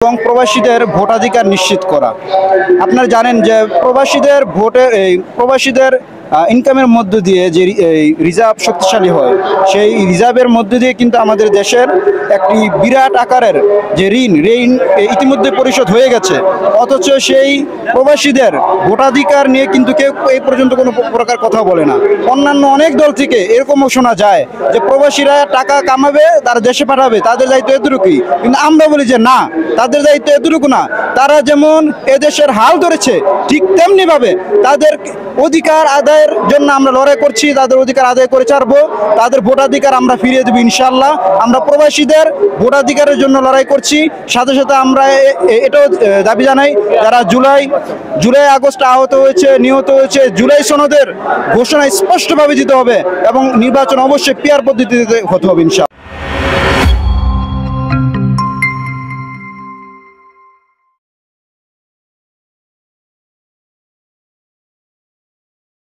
এবং প্রবাসীদের ভোটাধিকার নিশ্চিত করা। আপনারা জানেন যে প্রবাসীদের ইনকামের মধ্য দিয়ে যে রিজার্ভ শক্তিশালী হয়, সেই রিজার্ভের মধ্য দিয়ে কিন্তু আমাদের দেশের একটি বিরাট আকারের যে ঋণ ইতিমধ্যে পরিশোধ হয়ে গেছে। অথচ সেই প্রবাসীদের ভোটাধিকার নিয়ে কিন্তু কেউ এই পর্যন্ত কোনো প্রকার কথা বলে না। অন্যান্য অনেক দল থেকে এরকমও শোনা যায় যে প্রবাসীরা টাকা কামাবে, তারা দেশে পাঠাবে, তাদের দায়িত্ব এতটুকুই। কিন্তু আমরা বলি যে না, তাদের দায়িত্ব এতটুকু না। তারা যেমন এদেশের হাল ধরেছে, ঠিক তেমনিভাবে তাদের অধিকার আদায়ের জন্য আমরা লড়াই করছি। তাদের অধিকার আদায় করে ছাড়বো, তাদের ভোটাধিকার আমরা ফিরিয়ে দেবো ইনশাল্লাহ। আমরা প্রবাসীদের ভোটাধিকারের জন্য লড়াই করছি। সাথে সাথে আমরা এটাও দাবি জানাই, যারা জুলাই আগস্টে আহত হয়েছে, নিহত হয়েছে, জুলাই সনদের ঘোষণা স্পষ্টভাবে দিতে হবে এবং নির্বাচন অবশ্যই পিয়ার পদ্ধতিতে হতে হবে ইনশাল্লাহ।